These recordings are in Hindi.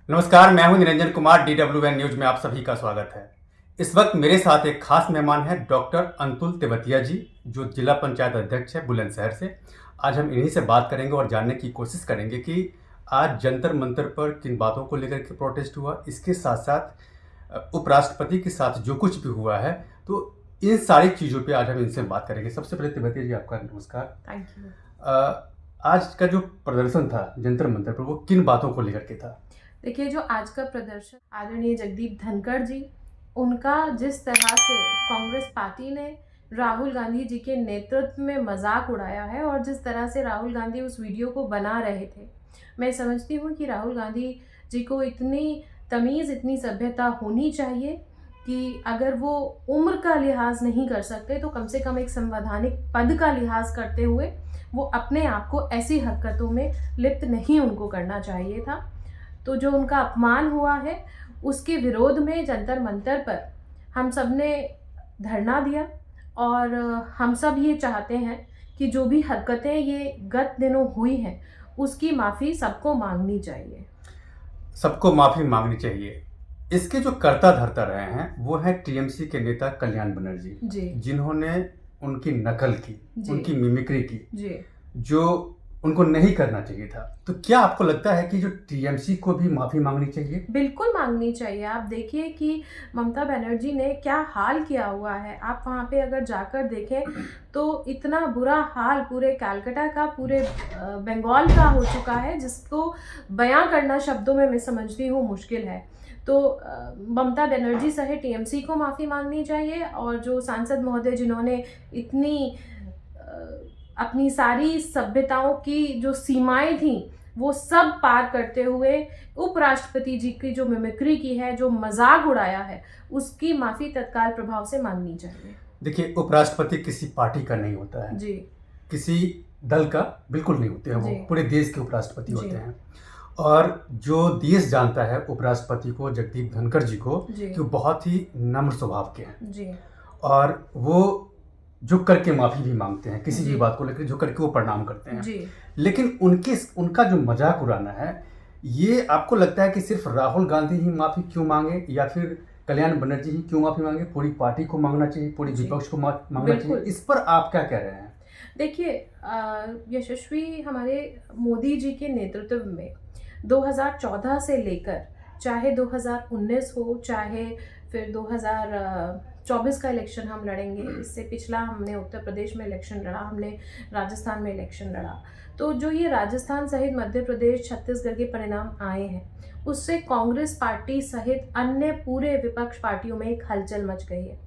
नमस्कार, मैं हूं निरंजन कुमार। DWN न्यूज में आप सभी का स्वागत है। इस वक्त मेरे साथ एक खास मेहमान है डॉक्टर अंतुल तेवतिया जी, जो जिला पंचायत अध्यक्ष है बुलंदशहर से। आज हम इन्हीं से बात करेंगे और जानने की कोशिश करेंगे कि आज जंतर मंतर पर किन बातों को लेकर के प्रोटेस्ट हुआ, इसके साथ साथ उपराष्ट्रपति के साथ जो कुछ भी हुआ है, तो इन सारी चीज़ों पे आज हम इनसे बात करेंगे। सबसे पहले तेवतिया जी, आपका नमस्कार। Thank you. आज का जो प्रदर्शन था जंतर मंतर पर, वो किन बातों को लेकर के था? देखिए, जो आज का प्रदर्शन आदरणीय जगदीप धनखड़ जी, उनका जिस तरह से कांग्रेस पार्टी ने राहुल गांधी जी के नेतृत्व में मजाक उड़ाया है और जिस तरह से राहुल गांधी उस वीडियो को बना रहे थे, मैं समझती हूँ कि राहुल गांधी जी को इतनी तमीज़, इतनी सभ्यता होनी चाहिए कि अगर वो उम्र का लिहाज नहीं कर सकते तो कम से कम एक संवैधानिक पद का लिहाज करते हुए वो अपने आप को ऐसी हरकतों में लिप्त नहीं उनको करना चाहिए था। तो जो उनका अपमान हुआ है, उसके विरोध में जंतर मंतर पर हम सब ने धरना दिया और हम सब ये चाहते हैं कि जो भी हरकतें ये गत दिनों हुई हैं, उसकी माफ़ी सबको मांगनी चाहिए। सबको माफ़ी मांगनी चाहिए। इसके जो कर्ता धर्ता रहे हैं वो हैं टीएमसी के नेता कल्याण बनर्जी जी। जिन्होंने उनकी नकल की, उनकी मिमिक्री की, जी। जो उनको नहीं करना चाहिए था। तो क्या आपको लगता है कि जो टीएमसी को भी माफ़ी मांगनी चाहिए? बिल्कुल मांगनी चाहिए। आप देखिए कि ममता बनर्जी ने क्या हाल किया हुआ है। आप वहाँ पे अगर जाकर देखें तो इतना बुरा हाल पूरे कलकत्ता का, पूरे बंगाल का हो चुका है, जिसको बयां करना शब्दों में मैं समझती हूँ मुश्किल है। तो ममता बनर्जी सहित टीएमसी को माफ़ी मांगनी चाहिए और जो सांसद महोदय जिन्होंने इतनी अपनी सारी सभ्यताओं की जो सीमाएं थी वो सब पार करते हुए उपराष्ट्रपति जी की जो मिमिक्री की है, जो मजाक उड़ाया है, उसकी माफ़ी तत्काल प्रभाव से मांगनी चाहिए। देखिए, उपराष्ट्रपति किसी पार्टी का नहीं होता है जी। किसी दल का बिल्कुल नहीं होते हैं। वो जी। पूरे देश के उपराष्ट्रपति जी। होते हैं। और जो देश जानता है उपराष्ट्रपति को, जगदीप धनखड़ जी को, जी। कि वो बहुत ही नम्र स्वभाव के हैं जी। और वो झुक करके माफ़ी भी मांगते हैं किसी भी जी। बात को लेकर, झुक करके वो प्रणाम करते हैं। जी। लेकिन उनका जो मजाक उड़ाना है, ये आपको लगता है कि सिर्फ राहुल गांधी ही माफ़ी क्यों मांगे या फिर कल्याण बनर्जी ही क्यों माफ़ी मांगे? पूरी पार्टी को मांगना चाहिए, पूरी जी। विपक्ष को मांगना चाहिए? बिल्कुल। इस पर आप क्या कह रहे हैं? देखिए, यशस्वी हमारे मोदी जी के नेतृत्व में 2014 से लेकर चाहे 2019 हो, चाहे फिर 2024 का इलेक्शन हम लड़ेंगे, इससे पिछला हमने उत्तर प्रदेश में इलेक्शन लड़ा, हमने राजस्थान में इलेक्शन लड़ा। तो जो ये राजस्थान सहित मध्य प्रदेश, छत्तीसगढ़ के परिणाम आए हैं, उससे कांग्रेस पार्टी सहित अन्य पूरे विपक्ष पार्टियों में एक हलचल मच गई है।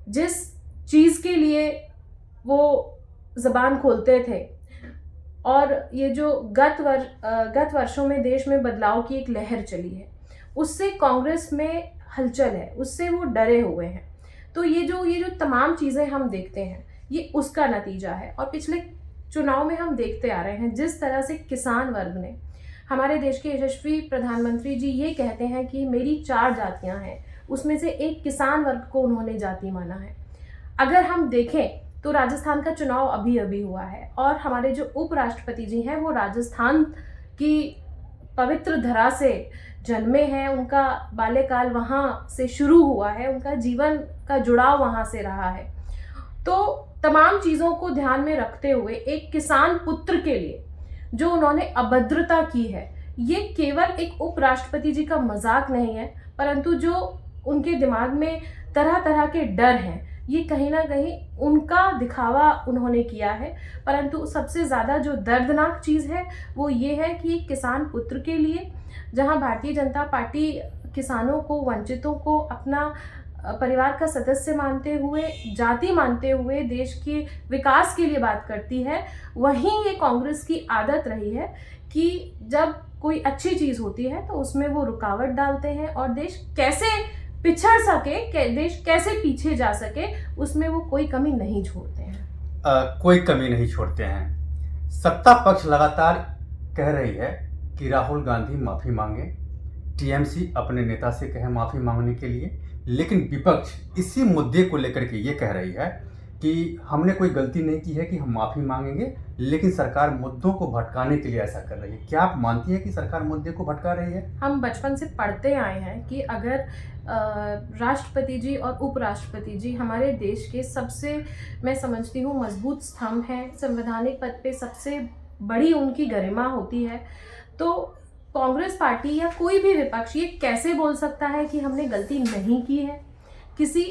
जिस चीज़ के लिए वो ज़बान खोलते थे और ये जो गत वर्षों में देश में बदलाव की एक लहर चली है, उससे कांग्रेस में हलचल है, उससे वो डरे हुए हैं। तो ये जो तमाम चीज़ें हम देखते हैं, ये उसका नतीजा है। और पिछले चुनाव में हम देखते आ रहे हैं जिस तरह से किसान वर्ग ने, हमारे देश के यशस्वी प्रधानमंत्री जी ये कहते हैं कि मेरी 4 जातियां हैं, उसमें से एक किसान वर्ग को उन्होंने जाति माना है। अगर हम देखें तो राजस्थान का चुनाव अभी अभी हुआ है और हमारे जो उपराष्ट्रपति जी हैं वो राजस्थान की पवित्र धरा से जन्मे हैं, उनका बाल्यकाल वहाँ से शुरू हुआ है, उनका जीवन का जुड़ाव वहाँ से रहा है। तो तमाम चीज़ों को ध्यान में रखते हुए एक किसान पुत्र के लिए जो उन्होंने अभद्रता की है, ये केवल एक उपराष्ट्रपति जी का मजाक नहीं है, परंतु जो उनके दिमाग में तरह तरह के डर हैं, ये कहीं ना कहीं उनका दिखावा उन्होंने किया है। परंतु सबसे ज़्यादा जो दर्दनाक चीज़ है वो ये है कि किसान पुत्र के लिए, जहां भारतीय जनता पार्टी किसानों को, वंचितों को अपना परिवार का सदस्य मानते हुए, जाति मानते हुए देश के विकास के लिए बात करती है, वहीं ये कांग्रेस की आदत रही है कि जब कोई अच्छी चीज़ होती है तो उसमें वो रुकावट डालते हैं और देश कैसे पिछड़ सके, देश कैसे पीछे जा सके, उसमें वो कोई कमी नहीं छोड़ते हैं। कोई कमी नहीं छोड़ते हैं। सत्ता पक्ष लगातार कह रही है कि राहुल गांधी माफ़ी मांगे, टीएमसी अपने नेता से कहे माफ़ी मांगने के लिए, लेकिन विपक्ष इसी मुद्दे को लेकर के ये कह रही है कि हमने कोई गलती नहीं की है कि हम माफ़ी मांगेंगे, लेकिन सरकार मुद्दों को भटकाने के लिए ऐसा कर रही है। क्या आप मानती हैं कि सरकार मुद्दे को भटका रही है? हम बचपन से पढ़ते आए हैं कि अगर राष्ट्रपति जी और उपराष्ट्रपति जी हमारे देश के सबसे, मैं समझती हूँ, मजबूत स्तंभ हैं, संवैधानिक पद पे सबसे बड़ी उनकी गरिमा होती है, तो कांग्रेस पार्टी या कोई भी विपक्ष ये कैसे बोल सकता है कि हमने गलती नहीं की है? किसी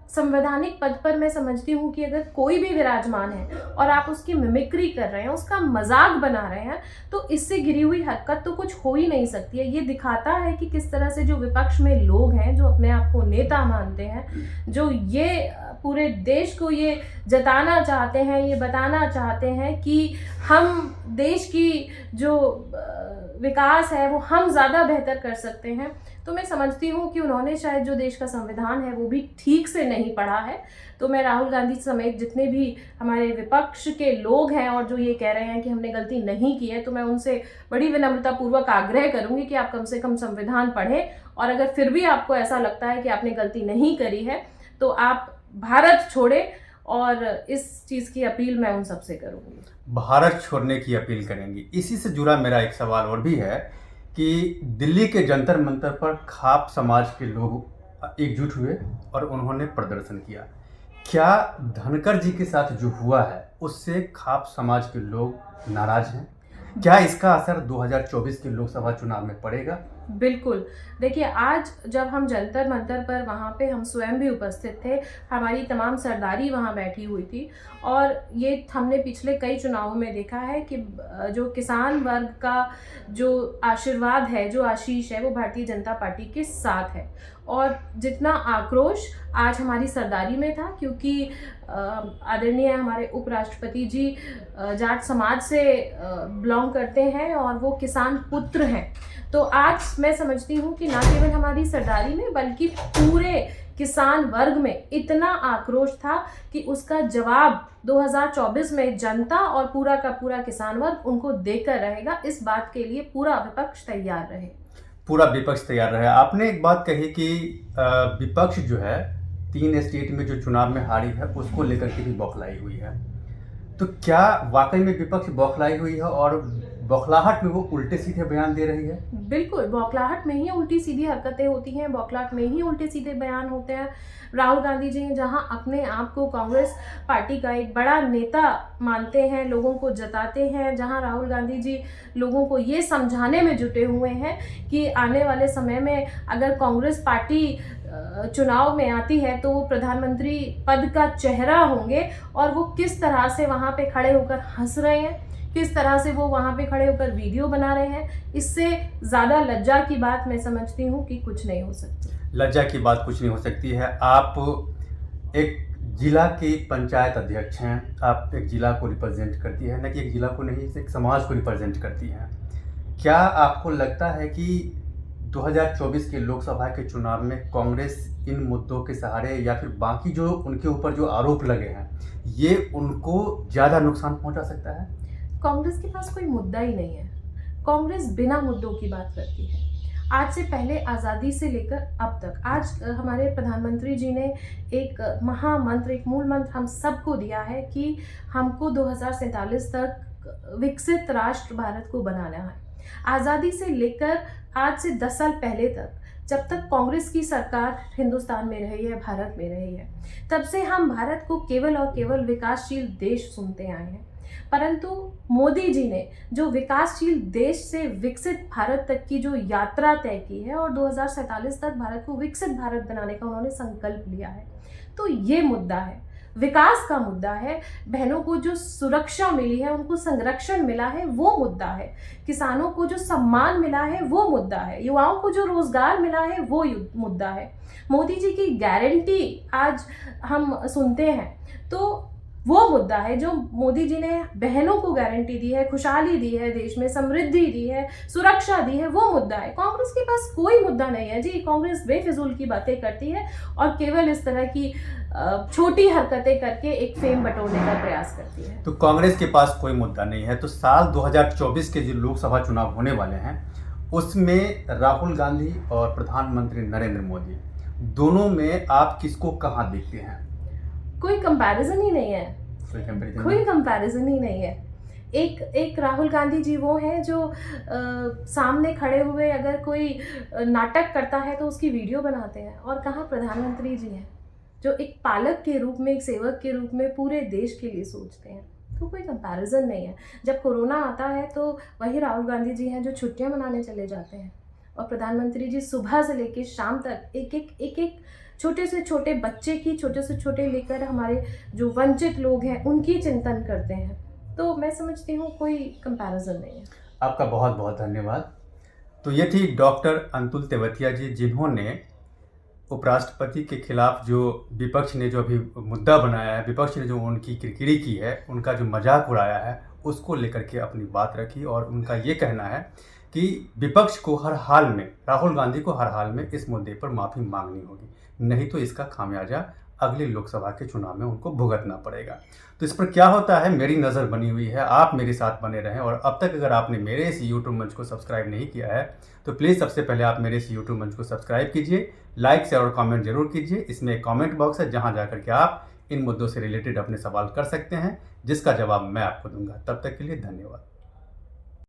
संवैधानिक पद पर मैं समझती हूँ कि अगर कोई भी विराजमान है और आप उसकी मिमिक्री कर रहे हैं, उसका मजाक बना रहे हैं, तो इससे गिरी हुई हरकत तो कुछ हो ही नहीं सकती है। ये दिखाता है कि किस तरह से जो विपक्ष में लोग हैं, जो अपने आप को नेता मानते हैं, जो ये पूरे देश को ये जताना चाहते हैं, ये बताना चाहते हैं कि हम देश की जो विकास है वो हम ज़्यादा बेहतर कर सकते हैं, तो मैं समझती हूँ कि उन्होंने शायद जो देश का संविधान है वो भी ठीक से नहीं पढ़ा है। तो मैं राहुल गांधी समेत जितने भी हमारे विपक्ष के लोग हैं और जो ये कह रहे हैं कि हमने गलती नहीं की है, तो मैं उनसे बड़ी विनम्रतापूर्वक आग्रह करूँगी कि आप कम से कम संविधान पढ़ें, और अगर फिर भी आपको ऐसा लगता है कि आपने गलती नहीं करी है तो आप भारत छोड़ें, और इस चीज़ की अपील मैं उन सबसे करूँगी। भारत छोड़ने की अपील करेंगी। इसी से जुड़ा मेरा एक सवाल और भी है कि दिल्ली के जंतर मंतर पर खाप समाज के लोग एकजुट हुए और उन्होंने प्रदर्शन किया। क्या धनखड़ जी के साथ जो हुआ है उससे खाप समाज के लोग नाराज हैं? क्या इसका असर 2024 के लोकसभा चुनाव में पड़ेगा? बिल्कुल। देखिए, आज जब हम जंतर मंतर पर वहाँ पे हम स्वयं भी उपस्थित थे, हमारी तमाम सरदारी वहाँ बैठी हुई थी, और ये हमने पिछले कई चुनावों में देखा है कि जो किसान वर्ग का जो आशीर्वाद है, जो आशीष है, वो भारतीय जनता पार्टी के साथ है। और जितना आक्रोश आज हमारी सरदारी में था, क्योंकि आदरणीय हमारे उपराष्ट्रपति जी जाट समाज से बिलोंग करते हैं और वो किसान पुत्र हैं, तो आज मैं समझती हूँ कि ना केवल हमारी सरदारी में बल्कि पूरे किसान वर्ग में इतना आक्रोश था कि उसका जवाब 2024 में जनता और पूरा का पूरा किसान वर्ग उनको देकर रहेगा। इस बात के लिए पूरा विपक्ष तैयार रहे। पूरा विपक्ष तैयार रहे। आपने एक बात कही कि विपक्ष जो है 3 स्टेट में जो चुनाव में हारी है उसको लेकर के भी बौखलाई हुई है, तो क्या वाकई में विपक्ष बौखलाई हुई है और बौखलाहट में वो उल्टे सीधे बयान दे रही है? बिल्कुल, बौखलाहट में ही उल्टी सीधी हरकतें होती हैं, बौखलाहट में ही उल्टे सीधे बयान होते हैं। राहुल गांधी जी जहां अपने आप को कांग्रेस पार्टी का एक बड़ा नेता मानते हैं, लोगों को जताते हैं, जहां राहुल गांधी जी लोगों को ये समझाने में जुटे हुए हैं कि आने वाले समय में अगर कांग्रेस पार्टी चुनाव में आती है तो वो प्रधानमंत्री पद का चेहरा होंगे, और वो किस तरह से वहाँ पे खड़े होकर हंस रहे हैं, किस तरह से वो वहाँ पे खड़े होकर वीडियो बना रहे हैं, इससे ज़्यादा लज्जा की बात मैं समझती हूँ कि कुछ नहीं हो सकती। लज्जा की बात कुछ नहीं हो सकती है। आप एक जिला की पंचायत अध्यक्ष हैं, आप एक जिला को रिप्रेजेंट करती है, न कि एक जिला को नहीं, एक समाज को रिप्रेजेंट करती हैं। क्या आपको लगता है कि 2024 के लोकसभा के चुनाव में कांग्रेस इन मुद्दों के सहारे या फिर बाकी जो उनके ऊपर जो आरोप लगे हैं ये उनको ज़्यादा नुकसान पहुंचा सकता है? कांग्रेस के पास कोई मुद्दा ही नहीं है। कांग्रेस बिना मुद्दों की बात करती है। आज से पहले आज़ादी से लेकर अब तक, आज हमारे प्रधानमंत्री जी ने एक महामंत्र, एक मूल मंत्र हम सबको दिया है कि हमको 2047 तक विकसित राष्ट्र भारत को बनाना है। आज़ादी से लेकर आज से 10 साल पहले तक, जब तक कांग्रेस की सरकार हिंदुस्तान में रही है, भारत में रही है, तब से हम भारत को केवल और केवल विकासशील देश सुनते आए हैं। परंतु मोदी जी ने जो विकासशील देश से विकसित भारत तक की जो यात्रा तय की है और 2047 तक भारत को विकसित भारत बनाने का उन्होंने संकल्प लिया है, तो ये मुद्दा है, विकास का मुद्दा है। बहनों को जो सुरक्षा मिली है, उनको संरक्षण मिला है, वो मुद्दा है। किसानों को जो सम्मान मिला है, वो मुद्दा है। युवाओं को जो रोजगार मिला है, वो मुद्दा है। मोदी जी की गारंटी आज हम सुनते हैं, तो वो मुद्दा है जो मोदी जी ने बहनों को गारंटी दी है, खुशहाली दी है, देश में समृद्धि दी है, सुरक्षा दी है, वो मुद्दा है। कांग्रेस के पास कोई मुद्दा नहीं है जी। कांग्रेस बेफिजूल की बातें करती है और केवल इस तरह की छोटी हरकतें करके एक फेम बटोरने का प्रयास करती है। तो कांग्रेस के पास कोई मुद्दा नहीं है। तो साल 2024 के जो लोकसभा चुनाव होने वाले हैं उसमें राहुल गांधी और प्रधानमंत्री नरेंद्र मोदी दोनों में आप किसको कहाँ देखते हैं? कोई कंपैरिजन ही नहीं है, कोई कंपैरिजन कोई कंपैरिजन ही नहीं है। एक राहुल गांधी जी वो हैं जो सामने खड़े हुए अगर कोई नाटक करता है तो उसकी वीडियो बनाते हैं, और कहाँ प्रधानमंत्री जी हैं जो एक पालक के रूप में, एक सेवक के रूप में पूरे देश के लिए सोचते हैं। तो कोई कंपैरिजन नहीं है। जब कोरोना आता है तो वही राहुल गांधी जी हैं जो छुट्टियां मनाने चले जाते हैं, और प्रधानमंत्री जी सुबह से लेकर शाम तक एक छोटे से छोटे बच्चे की, छोटे से छोटे लेकर हमारे जो वंचित लोग हैं उनकी चिंतन करते हैं। तो मैं समझती हूँ कोई कंपैरिजन नहीं है। आपका बहुत बहुत धन्यवाद। तो ये थी डॉक्टर अंतुल तेवतिया जी, जिन्होंने उपराष्ट्रपति के खिलाफ जो विपक्ष ने जो अभी मुद्दा बनाया है, विपक्ष ने जो उनकी किरकिरी की है, उनका जो मजाक उड़ाया है, उसको लेकर के अपनी बात रखी। और उनका ये कहना है कि विपक्ष को हर हाल में, राहुल गांधी को हर हाल में इस मुद्दे पर माफ़ी मांगनी होगी, नहीं तो इसका खामियाजा अगले लोकसभा के चुनाव में उनको भुगतना पड़ेगा। तो इस पर क्या होता है, मेरी नज़र बनी हुई है, आप मेरे साथ बने रहें। और अब तक अगर आपने मेरे इस यूट्यूब मंच को सब्सक्राइब नहीं किया है तो प्लीज़ सबसे पहले आप मेरे इस यूट्यूब मंच को सब्सक्राइब कीजिए, लाइक शेयर और कमेंट जरूर कीजिए। इसमें एक कमेंट बॉक्स है जहां जाकर के आप इन मुद्दों से रिलेटेड अपने सवाल कर सकते हैं, जिसका जवाब मैं आपको दूंगा। तब तक के लिए धन्यवाद।